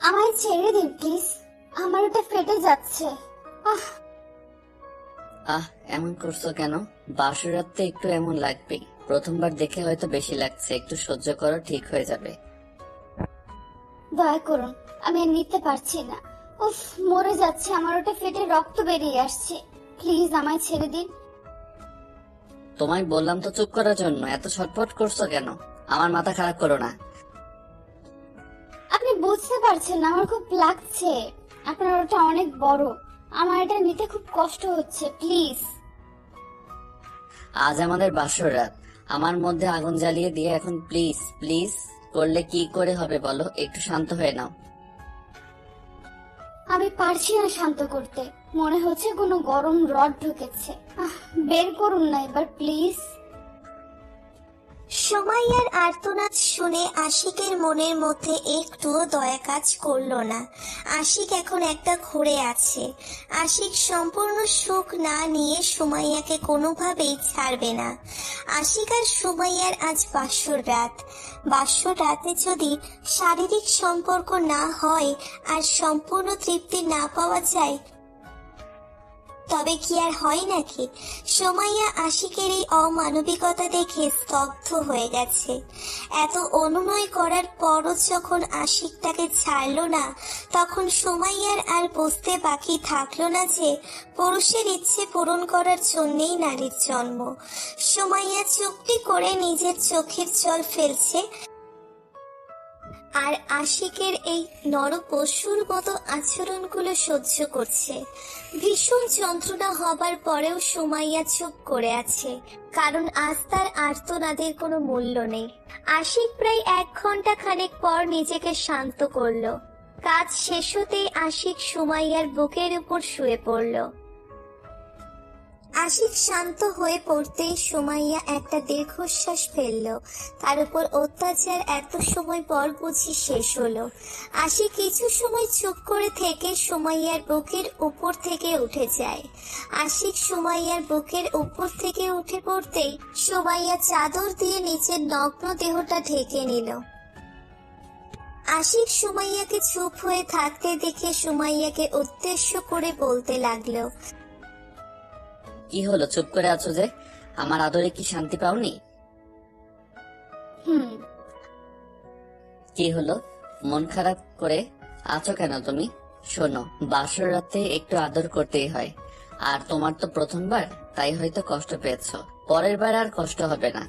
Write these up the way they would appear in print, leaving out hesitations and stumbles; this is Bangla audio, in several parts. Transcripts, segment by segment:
আমায় ছেড়ে দিন প্লিজ, আমার ওটা ফেটে যাচ্ছে। আহ আহ এমন করছো কেন? বাসরাতে একটু এমন লাগবেই। প্রথমবার দেখে হয়তো বেশি লাগছে, একটু সহ্য করো, ঠিক হয়ে যাবে। দয়া করুন, আমি আর নিতে পারছি না। উফ, মরে যাচ্ছে, আমার ওটা ফেটে রক্ত বেরিয়ে আসছে। প্লিজ আমায় ছেড়ে দিন। তোমায় বললাম তো চুপ করার জন্য, এত ছটফট করছো কেন? আমার মাথা খারাপ করো না। আপনি বুঝতে পারছেন না, আমার খুব লাগছে। আপনার ওটা অনেক বড়, আমার এটা নিতে খুব কষ্ট হচ্ছে। প্লিজ। আজ আমাদের বাসর রাত, আমার মধ্যে আগুন জ্বালিয়ে দিয়ে এখন প্লিজ প্লিজ করলে কি করে হবে বলো? একটু শান্ত হয়ে নাও। আমি পারছি না শান্ত করতে, মনে হচ্ছে কোনো গরম রড ঢুকেছে। বের করুন না এবার প্লিজ। সুমাইয়ার আর্তনাদ শুনে আশিকের মনের মধ্যে একটুও দয়া কাজ করলো না। আশিক এখন একটা ঘুরে আছে। আশিক সম্পূর্ণ সুখ না নিয়ে সুমাইয়াকে কোনোভাবেই ছাড়বে না। আশিক আর সুমাইয়ার আজ বাসর রাত। বাসর রাতে যদি শারীরিক সম্পর্ক না হয় আর সম্পূর্ণ তৃপ্তি না পাওয়া যায়, তবে কি আর হয় নাকি? সুমাইয়া আশিকের এই অমানবিকতা দেখে স্তব্ধ হয়ে গেছে। এত অনুনয় করার পরও যখন আশিক তাকে ছাড়লো না, তখন সুমাইয়ার আর বুঝতে বাকি থাকলো না যে পুরুষের ইচ্ছে পূরণ করার জন্যেই নারীর জন্ম। সুমাইয়া চুপটি করে নিজের চোখের জল ফেলছে আর আশিকের এই নরপশুর মতো আচরণগুলো সহ্য করছে। ভীষণ যন্ত্রণা হবার পরেও সুমাইয়া চুপ করে আছে, কারণ আজ তার আর্তনাদের কোনো মূল্য নেই। আশিক প্রায় 1 ঘন্টা খানেক পর নিজেকে শান্ত করলো। কাজ শেষ হতেই আশিক সুমাইয়ার বুকের উপর শুয়ে পড়ল। আশিক শান্ত হয়ে পড়তেই সুমাইয়া একটা দীর্ঘশ্বাস ফেলল। তার উপর অত্যাচার এত সময় পর বুঝি শেষ হলো। আশিক কিছু সময় চুপ করে থেকে সুমাইয়ার বুকের উপর থেকে উঠে যায়। আশিক সুমাইয়ার বুকের উপর থেকে উঠে পড়তেই সুমাইয়া চাদর দিয়ে নিচের নগ্ন দেহটা ঢেকে নিল। আশিক সুমাইয়াকে চুপ হয়ে থাকতে দেখে সুমাইয়াকে উদ্দেশ্য করে বলতে লাগলো, কি হলো, চুপ করে আছো যে? আমার আদরে কি শান্তি পাওনি? কি হলো, মন খারাপ করে আছো কেন তুমি? শোনো, বাসর রাতে একটু আদর করতেই হয়। আর তোমার তো প্রথমবার, তাই হয়তো কষ্ট পেয়েছো। পরের বার আর কষ্ট হবে না।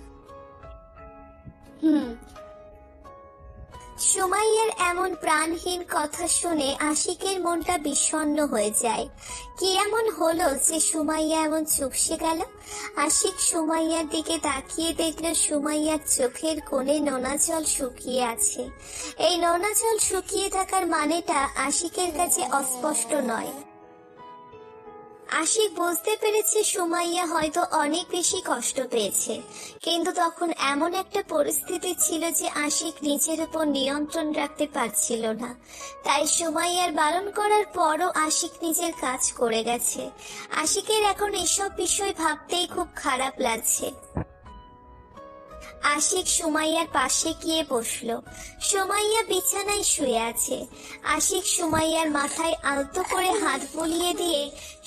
সুমাইয়ার এমন প্রাণহীন কথা শুনে আশিকের মনটা বিষণ্ণ হয়ে যায়। কি এমন হলো যে সুমাইয়া এমন চুপসে গেল? আশিক সুমাইয়ার দিকে তাকিয়ে দেখল সুমাইয়ার চোখের কোণে নোনা জল শুকিয়ে আছে। এই নোনা জল শুকিয়ে থাকার মানেটা আশিকের কাছে অস্পষ্ট নয়। আশিক বুঝতে পেরেছে সুমাইয়া হয়তো অনেক বেশি কষ্ট পেয়েছে, কিন্তু তখন এমন একটা পরিস্থিতি ছিল যে আশিক নিজের উপর নিয়ন্ত্রণ রাখতে পারছিল না। তাই সুমাইয়ার বারণ করার পরও আশিক নিজের কাজ করে গেছে। আশিকের এখন এসব বিষয় ভাবতেই খুব খারাপ লাগছে। আশিক সুমাইয়ার পাশে গিয়ে বসলো। সুমাইয়া বিছানায় শুয়ে আছে। আশিক সুমাইয়ার মাথায় আলতো করে হাত বুলিয়ে দিয়ে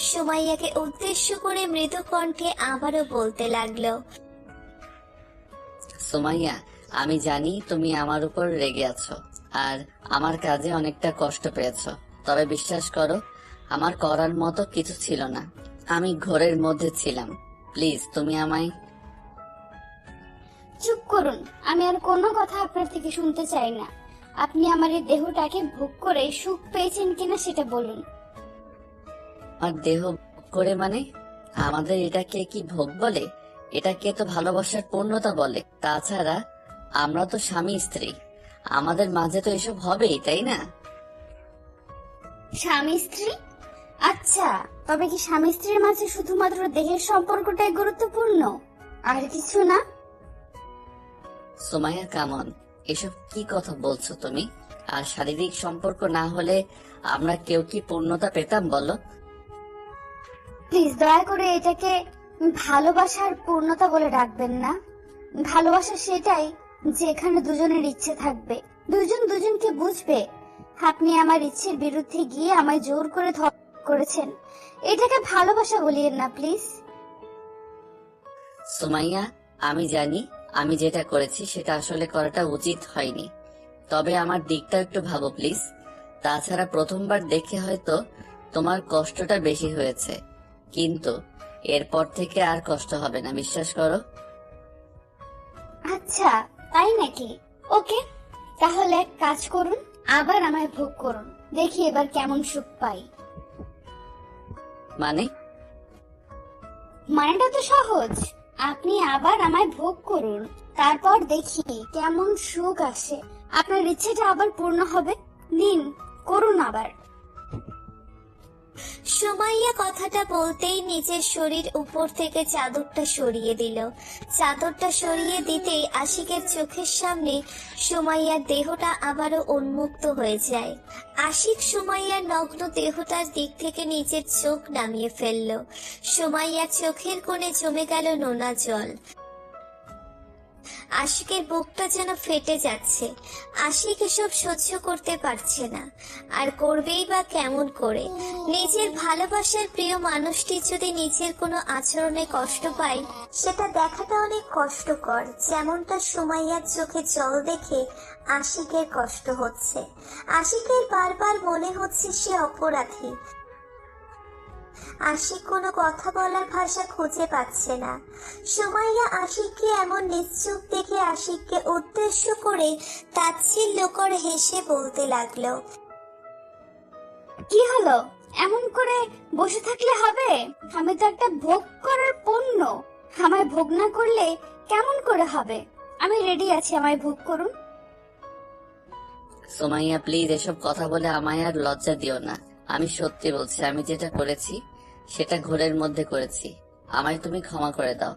সুমাইয়াকে উদ্দেশ্য করে মৃদু কণ্ঠে আবারও বলতে লাগলো, সুমাইয়া, আমি জানি তুমি আমার উপর রেগে আছো আর আমার কাজে অনেকটা কষ্ট পেয়েছো, তবে বিশ্বাস করো, আমার করার মতো কিছু ছিল না। আমি ঘোরের মধ্যে ছিলাম। প্লিজ তুমি আমায়। চুপ করুন, আমি আর কোনো কথা আপনার থেকে শুনতে চাই না। আপনি আমার এই দেহটাকে ভোগ করে সুখ পেয়েছেন কিনা সেটা বলুন। আমার দেহ করে মানে? আমাদের এটাকে কি ভোগ বলে? এটাকে তো ভালোবাসার পূর্ণতা বলে। তাছাড়া আমরা তো স্বামী স্ত্রী, আমাদের মাঝে তো এসব হবেই, তাই না? স্বামী স্ত্রী? আচ্ছা, তবে কি স্বামী স্ত্রীর মাঝে শুধুমাত্র দেহের সম্পর্কটাই গুরুত্বপূর্ণ, আর কিছু না? সুমাইয়া কামন, এসব কি কথা বলছো তুমি? আর শারীরিক সম্পর্ক না হলে আমরা কেউ কি পূর্ণতা পেতাম বলো? প্লিজ দয়া করে এটাকে ভালোবাসার পূর্ণতা বলে ডাকবেন না। ভালোবাসা সেটাই যেখানে দুজনের ইচ্ছে থাকবে, দুজন দুজনকে বুঝবে আপনি আমার ইচ্ছের বিরুদ্ধে গিয়ে আমায় জোর করে করেছেন। এটাকে ভালোবাসা বলিয়েন না প্লিজ। সুমাইয়া, আমি জানি আমি যেটা করেছি সেটা আসলে করাটা উচিত হয়নি, তবে আমার দিকটা একটু ভাবো প্লিজ। তাছাড়া প্রথমবার দেখে হয়তো তোমার কষ্টটা বেশি হয়েছে, কিন্তু এরপর থেকে আর কষ্ট হবে না, বিশ্বাস করো। আচ্ছা তাই নাকি? ওকে, তাহলে এক কাজ করুন, আবার আমায় ভোগ করুন, দেখি এবার কেমন সুখ পাই। মানেটা তো সহজ, আপনি আবার আমায় ভোগ করুন, তারপর দেখি কেমন সুখ আসে। আপনার ইচ্ছেটা আবার পূর্ণ হবে। নিন, করুন আবার। সুমাইয়া কথাটা বলতেই নিজের শরীর উপর থেকে চাদরটা সরিয়ে দিল। চাদরটা সরিয়ে দিতেই আশিকের চোখের সামনে সুমাইয়ার দেহটা আবারও উন্মুক্ত হয়ে যায়। আশিক সুমাইয়ার নগ্ন দেহটার দিক থেকে নিজের চোখ নামিয়ে ফেলল। সুমাইয়ার চোখের কোণে জমে গেল নোনা জল। আশিকের বুকটা যেন ফেটে যাচ্ছে। আশিক এসব সহ্য করতে পারছে না, আর করবেই বা কেমন করে। নিজের ভালোবাসার প্রিয় মানুষটি যদি নিজের কোনো আচরণে কষ্ট পায়, সেটা দেখাটা অনেক কষ্টকর। যেমনটা সুমাইয়ার চোখে জল দেখে আশিকের কষ্ট হচ্ছে। আশিকের বারবার মনে হচ্ছে সে অপরাধী। আশিক কোনো কথা বলার ভাষা খুঁজে পাচ্ছে না। সুমাইয়া আশিককে এমন নিশ্চুপ দেখে আশিককে উদ্দেশ্য করে তাচ্ছিল্য করে হেসে বলতে লাগলো, কি হলো? এমন করে বসে থাকলে হবে? আমি তো একটা ভোগ করার পণ্য। আমায় ভোগ না করলে কেমন করে হবে? আমি রেডি আছি, আমায় ভোগ করুন। সুমাইয়া প্লিজ, এসব কথা বলে আমায় আর লজ্জা দিও না। আমি সত্যি বলছি, আমি যেটা করেছি সেটা ঘোরের মধ্যে করেছি। আমায় তুমি ক্ষমা করে দাও।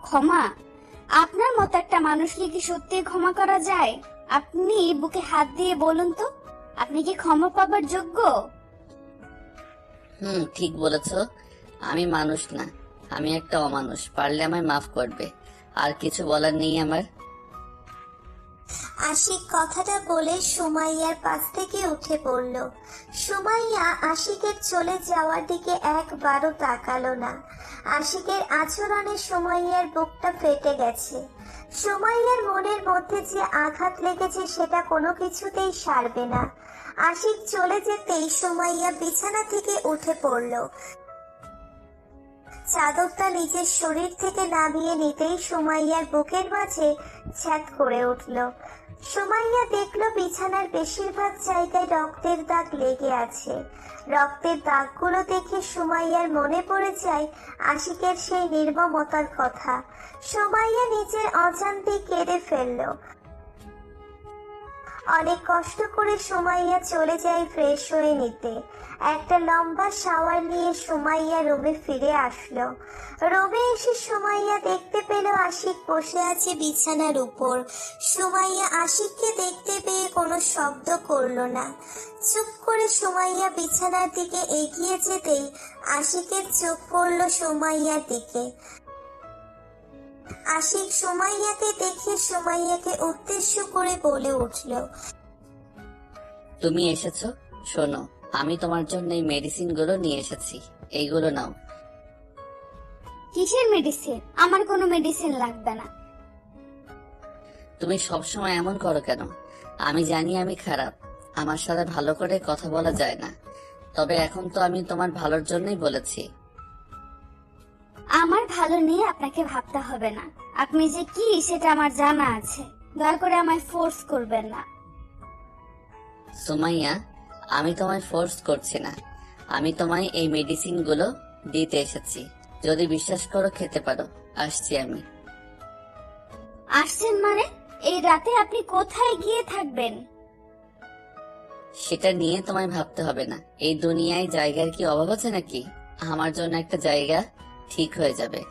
ক্ষমা? আপনার মতো একটা মানুষকে কি সত্যি ক্ষমা করা যায়? আপনি বুকে হাত দিয়ে বলুন তো, আপনি কি ক্ষমা পাবার যোগ্য? ঠিক বলেছো। আমি মানুষ না, আমি একটা অমানুষ। পারলে আমায় মাফ করবে, আর কিছু বলার নেই আমার। আশিক কথাটা বলে সুমাইয়ার পাশ থেকে উঠে পড়ল। সুমাইয়া আশিকের চলে যাওয়ার দিকে একবারও তাকালো না। আশিকের আচরণে সুমাইয়ার বুকটা ফেটে গেছে। সুমাইয়ার মনের মধ্যে যে আঘাত লেগেছে সেটা কোনো কিছুতেই সারবে না। আশিক চলে যেতেই সুমাইয়া বিছানা থেকে উঠে পড়ল। চাদরটা নিজের শরীর থেকে নামিয়ে নিতেই সুমাইয়ার বুকের মাঝে ছ্যাদ করে উঠল। সুমাইয়া দেখলো বিছানার বেশিরভাগ জায়গায় রক্তের দাগ লেগে আছে। রক্তের দাগগুলো দেখে সুমাইয়ার মনে পড়ে যায় আশিকের সেই নির্মমতার কথা। সুমাইয়া নিজের অজান্তে কেঁদে ফেললো। অনেক কষ্ট করে সুমাইয়া চলে যায় ফ্রেশ হয়ে নিতে। একটা লম্বা শাওয়ার নিয়ে সুমাইয়া রুমে ফিরে আসলো। রুমে এসে সুমাইয়া দেখতে পেল আশিক বসে আছে বিছানার উপর। সুমাইয়া আশিককে দেখতে পেয়ে কোনো শব্দ করলো না। চুপ করে সুমাইয়া বিছানার দিকে এগিয়ে যেতেই আশিকের চোখ পড়ল সুমাইয়ার দিকে। আশিক সুমাইয়াকে দেখে সুমাইয়াকে উদ্দেশ্য করে বলে উঠল, তুমি এসেছো? শোনো, আমি তোমার জন্য এই মেডিসিন গুলো নিয়ে এসেছি, এইগুলো নাও। কিসের মেডিসিন? আমার কোনো মেডিসিন লাগবে না। তুমি সবসময় এমন করো কেন? আমি জানি আমি খারাপ, আমার সাথে ভালো করে কথা বলা যায় না, তবে এখন তো আমি তোমার ভালোর জন্যই বলেছি। আমার ভালো নিয়ে আপনাকে ভাবতে হবে না। আপনি যে কি সেটা আমার জানা আছে। দয়া করে আমায় ফোর্স করবেন না। সুমাইয়া, আমি তোমায় ফোর্স করছি না, আমি তোমায় এই মেডিসিন গুলো দিতে এসেছি। যদি বিশ্বাস করো খেতে পারো। আসছি আমি। আসছেন মানে? এই রাতে আপনি কোথায় গিয়ে থাকবেন? সেটা নিয়ে তোমায় ভাবতে হবে না। এই দুনিয়ায় জায়গার কি অভাব আছে নাকি? আমার জন্য একটা জায়গা ঠিক হয়ে যাবে।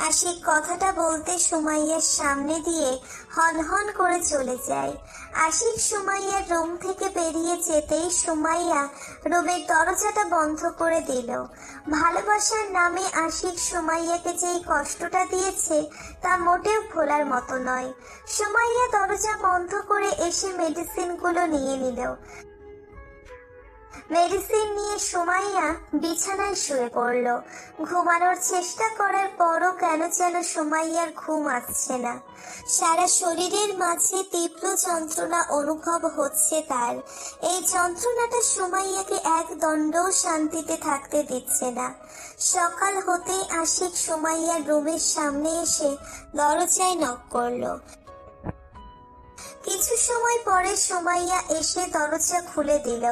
আশিক কথাটা বলতে সুমাইয়ার সামনে দিয়ে হনহন করে চলে যায়। আশিক সুমাইয়ার রুম থেকে বেরিয়ে যেতেই সুমাইয়া রুমের দরজাটা বন্ধ করে দিল। ভালোবাসার নামে আশিক সুমাইয়াকে যেই কষ্টটা দিয়েছে তা মোটেও ভোলার মতো নয়। সুমাইয়া দরজা বন্ধ করে এসে মেডিসিনগুলো নিয়ে নিল। মেডিসিন নিয়ে সুমাইয়া বিছানায় শুয়ে পড়ল। ঘুমানোর চেষ্টা করার পরও কেন যেন সুমাইয়ার ঘুম আসছে না। সারা শরীরের মাঝে তীব্র যন্ত্রণা অনুভব হচ্ছে তার। এই যন্ত্রণাটা সুমাইয়াকে এক দণ্ডও শান্তিতে থাকতে দিচ্ছে না। সকাল হতেই আশিক সুমাইয়ার রুমের সামনে এসে দরজায় নক করলো। কিছু সময় পরে সুমাইয়া এসে দরজা খুলে দিল।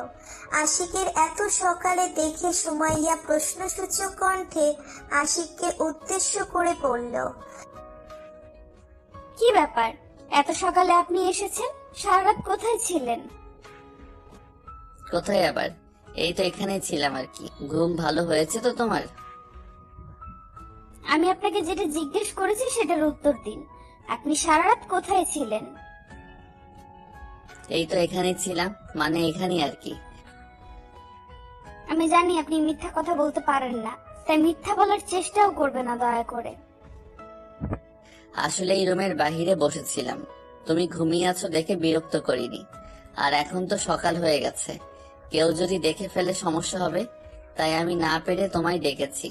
আশিকের এত সকালে দেখে সুমাইয়া প্রশ্নসূচক কণ্ঠে আশিককে উদ্দেশ্য করে বলল, কি ব্যাপার, এত সকালে আপনি এসেছেন? সারা রাত কোথায় ছিলেন? কোথায় আবার, এই তো এখানেই ছিলাম আর কি। ঘুম ভালো হয়েছে তো তোমার? আমি আপনাকে যেটা জিজ্ঞেস করেছি সেটার উত্তর দিন। আপনি সারা রাত কোথায় ছিলেন? এই তো এখানেই ছিলাম, মানে এখানেই আর কি। আমি জানি আপনি মিথ্যা কথা বলতে পারেন না, তাই মিথ্যা বলার চেষ্টাও করবে না দয়া করে। আসলে এই রুমের বাহিরে বসেছিলাম, তুমি ঘুমিয়ে আছো দেখে বিরক্ত করিনি। আর এখন তো সকাল হয়ে গেছে, কেউ যদি দেখে ফেলে সমস্যা হবে, তাই আমি না পেরে তোমায় ডেকেছি।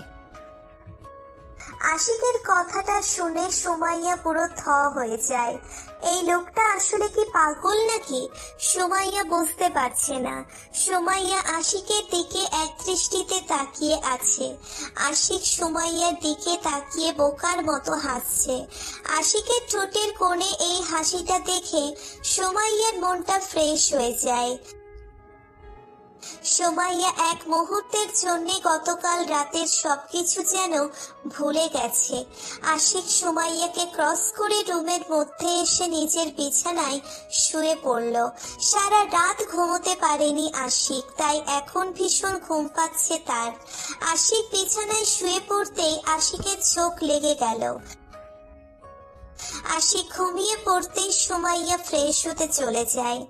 আশিকের কথাটা শুনে সুমাইয়া পুরো থ হয়ে যায়। এই লোকটা আসলে কি পাগল নাকি? সুমাইয়া বুঝতে পারছে না। সুমাইয়া আশিকের দিকে এক দৃষ্টিতে তাকিয়ে আছে। আশিক সুমাইয়ার দিকে তাকিয়ে বোকার মতো হাসছে। আশিকের ঠোঁটের কোণে এই হাসিটা দেখে সুমাইয়ার মনটা ফ্রেশ হয়ে যায়। সুমাইয়া এক মুহূর্তের জন্য গতকাল রাতের সবকিছু যেন ভুলে গেছে। আশিক সুমাইয়াকে ক্রস করে রুমের মধ্যে এসে নিজের বিছানায় শুয়ে পড়ল। সারা রাত ঘুমোতে পারেনি আশিক, তাই এখন ভীষণ ঘুম পাচ্ছে তার। আশিক বিছানায় শুয়ে পড়তেই আশিকের চোখ লেগে গেল। আশিক ঘুমিয়ে পড়তেই সুমাইয়া ফ্রেশ হতে চলে যায়।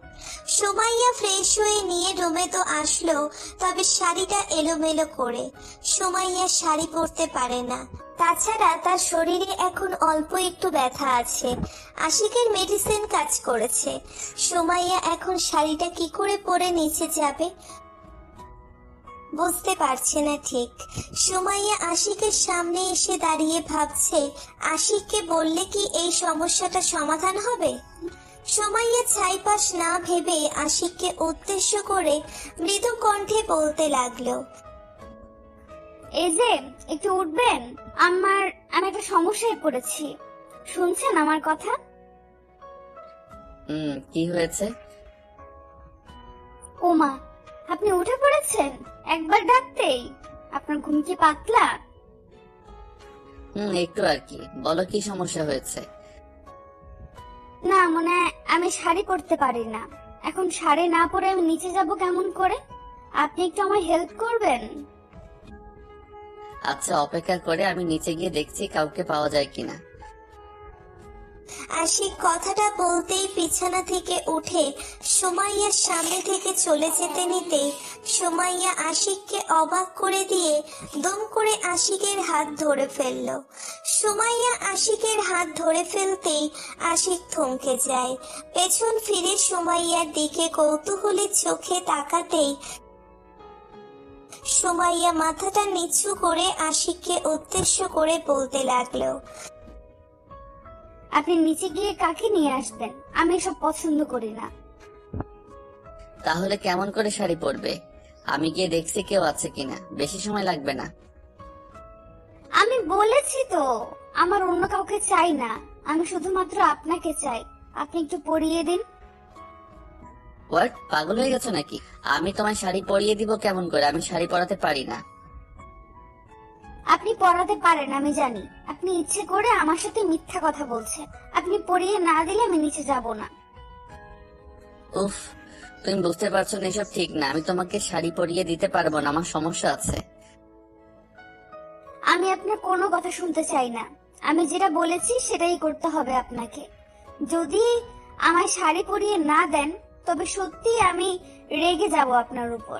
সুমাইয়া ফ্রেশ হয়ে নিয়ে রুমে তো আসলো, তবে শাড়িটা এলোমেলো করে। সুমাইয়া শাড়ি পরতে পারে না, তাছাড়া তার শরীরে এখন অল্প একটু ব্যথা আছে। আশিকের মেডিসিন কাজ করেছে। সুমাইয়া এখন শাড়িটা কি করে পরে নিচে যাবে বুঝতে পারছে না ঠিক। সুমাইয়া আশিকের সামনে এসে দাঁড়িয়ে ভাবছে, আশিককে বললে কি এই সমস্যাটা সমাধান হবে? সুমাইয়া ছাইপাশ না ভেবে আশিককে উদ্দেশ্য করে মৃদু কণ্ঠে বলতে লাগলো, এই যে একটু উঠবেন, আমি একটা সমস্যায় পড়েছি। শুনছেন আমার কথা? কি হয়েছে? ওমা, আপনি উঠে পড়েছেন একবার ডাকতেই? আপনার ঘুম কি পাতলা? একটু আর কি, বলো কি সমস্যা হয়েছে? না, মনে আমি শাড়ি পরতে পারি না। এখন শাড়ি না পরে আমি নিচে যাব কেমন করে? আপনি একটু আমায় হেল্প করবেন? আচ্ছা, অপেক্ষা করে আমি নিচে গিয়ে দেখছি কাউকে পাওয়া যায় কিনা। আশিক কথাটা বলতেই বিছানা থেকে উঠে সুমাইয়ার সামনে থেকে চলে যেতে নিতে সুমাইয়া আশিককে অবাক করে দিয়ে দম করে আশিকের হাত ধরে ফেলল। সুমাইয়া আশিকের হাত ধরে ফেলতেই আশিক থমকে যায়। পেছন ফিরে সুমাইয়ার দিকে কৌতূহলী চোখে তাকাতেই সুমাইয়া মাথাটা নিচু করে আশিককে উদ্দেশ্য করে বলতে লাগলো, আপনি নিচে গিয়ে কাকে নিয়ে আসবেন? আমি এসব পছন্দ করি না। তাহলে কেমন করে শাড়ি পরবে? আমি গিয়ে দেখছি কেউ আছে কিনা, বেশি সময় লাগবে না। আমি বলেছি তো আমার অন্য কাউকে চাই না, আমি শুধুমাত্র আপনাকে চাই। আপনি একটু পরিয়ে দিন। হোয়াট, পাগল হয়ে গেছো নাকি? আমি তোমায় শাড়ি পরিয়ে দিব কেমন করে? আমি শাড়ি পরাতে পারি না। আপনি পরাতে পারেন আমি জানি, আপনি ইচ্ছে করে আমার সাথে মিথ্যা কথা বলছেন। আপনি পরিয়ে না দিলে আমি নিচে যাব না। উফ, তুমি বুঝতে পারছো না এসব ঠিক না। আমি তোমাকে শাড়ি পরিয়ে দিতে পারবো না, আমার সমস্যা আছে। আমি আপনার কোনো কথা শুনতে চাই না। আমি যেটা বলেছি সেটাই করতে হবে আপনাকে। যদি আমায় শাড়ি পরিয়ে না দেন তবে সত্যি আমি রেগে যাব আপনার উপর।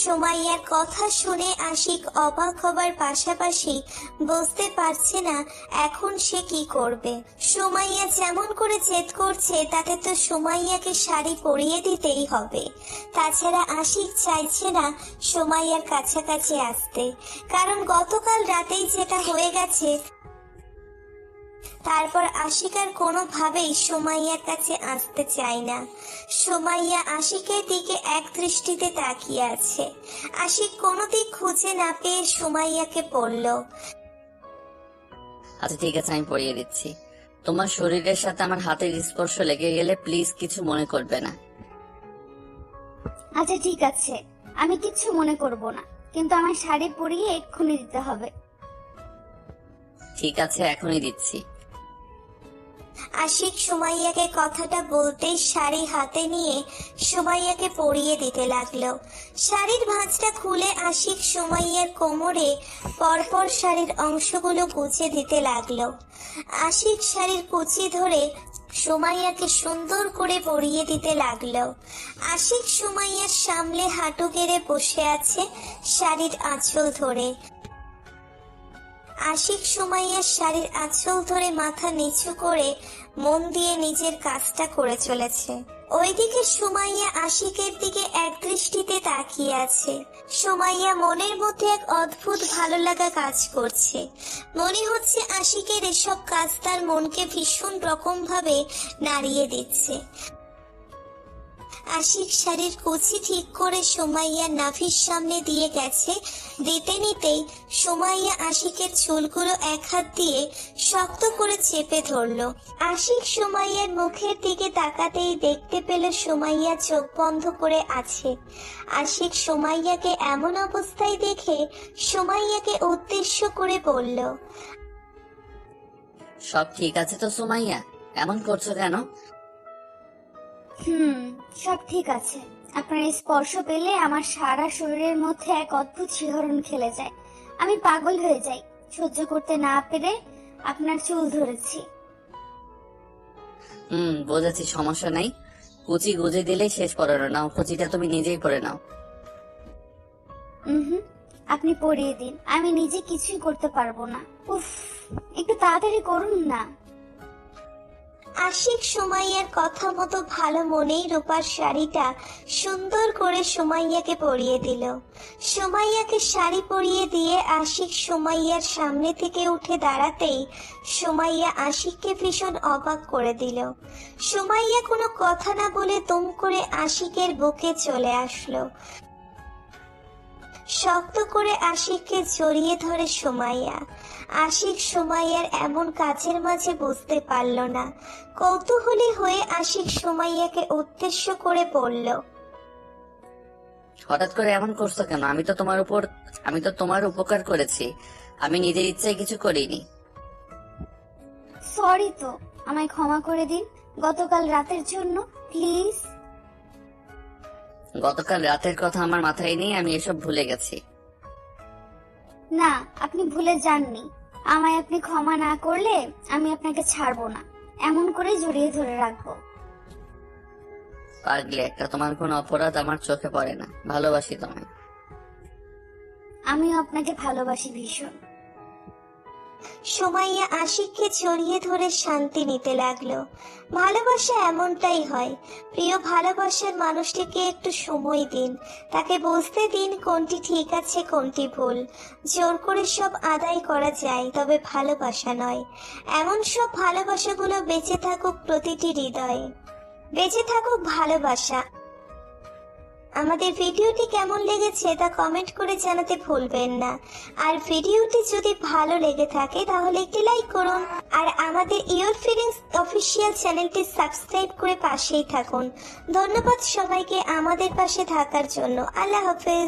সুমাইয়ার কথা শুনে আশিক অবাক হবার পাশাপাশি বুঝতে পারছে না এখন সে কি করবে। সুমাইয়া যেমন করে জেদ করছে তাতে তো সুমাইয়াকে শাড়ি পরিয়ে দিতেই হবে। তাছাড়া আশিক চাইছে না সুমাইয়ার কাছাকাছি আসতে, কারণ গতকাল রাতেই যেটা হয়ে গেছে তারপর আশিক আর কোনোভাবেই সুমাইয়ার কাছে আসতে চায় না। সুমাইয়া আশিকের দিকে এক দৃষ্টিতে তাকিয়ে আছে। আশিক কোনো দিক খুঁজে না পেয়ে সুমাইয়াকে বলল, আচ্ছা ঠিক আছে, আমি পরিয়ে দিচ্ছি। তোমার শরীরের সাথে আমার হাতের স্পর্শ লেগে গেলে প্লিজ কিছু মনে করবে না। আচ্ছা ঠিক আছে, আমি কিচ্ছু মনে করব না, কিন্তু আমার শাড়ি পরিয়ে এক্ষুনি দিতে হবে। ঠিক আছে, এখনই দিচ্ছি। আশিক সুমাইয়াকে কথাটা বলতেই শাড়ি হাতে নিয়ে সুমাইয়াকে পরিয়ে দিতে লাগলো। শাড়ির ভাঁজটা খুলে আশিক সুমাইয়ার কোমরে পরপর শাড়ির অংশগুলো গুছিয়ে দিতে লাগলো। আশিক শাড়ির কুচি ধরে সুমাইয়াকে সুন্দর করে পরিয়ে দিতে লাগলো। আশিক সুমাইয়ার সামনে হাঁটু গেড়ে বসে আছে শাড়ির আঁচল ধরে। আশিক সুমাইয়ার শাড়ির আঁচল ধরে মাথা নিচু করে মন দিয়ে নিজের কাজটা করে চলেছে। ওইদিকে সুমাইয়া আশিকের দিকে এক দৃষ্টিতে তাকিয়ে আছে। সুমাইয়া মনের মধ্যে এক অদ্ভুত ভালো লাগা কাজ করছে। মনে হচ্ছে আশিকের এসব কাজ তার মনকে ভীষণ রকম ভাবে নাড়িয়ে দিচ্ছে। আশিক শাড়ির কুচি ঠিক করে সুমাইয়ার নাভির সামনে দিয়ে গেছে। দিতে নিতেই সুমাইয়া আশিকের চুলগুলো এক হাত দিয়ে শক্ত করে চেপে ধরলো। আশিক সুমাইয়ার মুখের দিকে তাকাতেই দেখতে পেল সুমাইয়া চোখ বন্ধ করে আছে। আশিক সুমাইয়াকে এমন অবস্থায় দেখে সুমাইয়াকে উদ্দেশ্য করে বলল, সব ঠিক আছে তো সুমাইয়া? এমন করছো কেন? সব ঠিক আছে। আপনার স্পর্শ পেলে আমার সারা শরীরের মধ্যে এক অদ্ভুত শিহরণ খেলে যায়। আমি পাগল হয়ে যাই। সহ্য করতে না পেরে আপনার চুল ধরেছি। বুঝেছি, সমস্যা নাই। কুচি গুজে দিলেই শেষ পড়ানো, নাও কুচিটা তুমি নিজেই পরে নাও। আপনি পরিয়ে দিন, আমি নিজে কিছুই করতে পারবো না। উফ, একটু তাড়াতাড়ি করুন না। আশিক সুমাইয়ার কথা মতো ভালো মনেই রূপার শাড়িটা সুন্দর করে সুমাইয়াকে পরিয়ে দিল। সুমাইয়াকে শাড়ি পরিয়ে দিয়ে আশিক সুমাইয়ার সামনে থেকে উঠে দাঁড়াতেই সুমাইয়া আশিককে ভীষণ অবাক করে দিল। সুমাইয়া কোনো কথা না বলে দুম করে আশিকের বুকে চলে আসলো। শক্ত করে আশিককে জড়িয়ে ধরে সুমাইয়া। আশিক সুমাইয়ার এমন কাজের মাঝে বুঝতে পারল না। কৌতূহলী হয়ে আশিক সুমাইয়াকে উদ্দেশ্য করে বলল, হঠাৎ করে এমন করছো কেন? আমি তো তোমার উপকার করেছি, আমি নিজের ইচ্ছায় কিছু করিনি। সরি তো, আমায় ক্ষমা করে দিন গতকাল রাতের জন্য, প্লিজ। গতকাল রাতের কথা আমার মাথায় নেই, আমি এসব ভুলে গেছি। না, আপনি ভুলে যাননি। আমায় আপনি ক্ষমা না করলে আমি আপনাকে ছাড়বো না, এমন করে জড়িয়ে ধরে রাখবো। পাগলি একটা, তোমার কোনো অপরাধ আমার চোখে পড়ে না। ভালোবাসি তোমায়। আমিও আপনাকে ভালোবাসি ভীষণ। সুমাইয়া আশিককে জড়িয়ে ধরে শান্তি নিতে লাগলো। ভালোবাসা এমনটাই হয়। প্রিয় ভালোবাসার মানুষটিকে একটু সময় দিন, তাকে বুঝতে দিন কোনটি ঠিক আছে কোনটি ভুল। জোর করে সব আদায় করা যায়, তবে ভালোবাসা নয়। এমন সব ভালোবাসাগুলো বেঁচে থাকুক প্রতিটি হৃদয়ে, বেঁচে থাকুক ভালোবাসা। আমাদের ভিডিওটি কেমন লেগেছে তা কমেন্ট করে জানাতে ভুলবেন না। আর ভিডিওটি যদি ভালো লেগে থাকে তাহলে একটি লাইক করুন। আর আমাদের ইওর ফিলিংস অফিসিয়াল চ্যানেলটি সাবস্ক্রাইব করে পাশেই থাকুন। ধন্যবাদ সবাইকে আমাদের পাশে থাকার জন্য। আল্লাহ হাফেজ।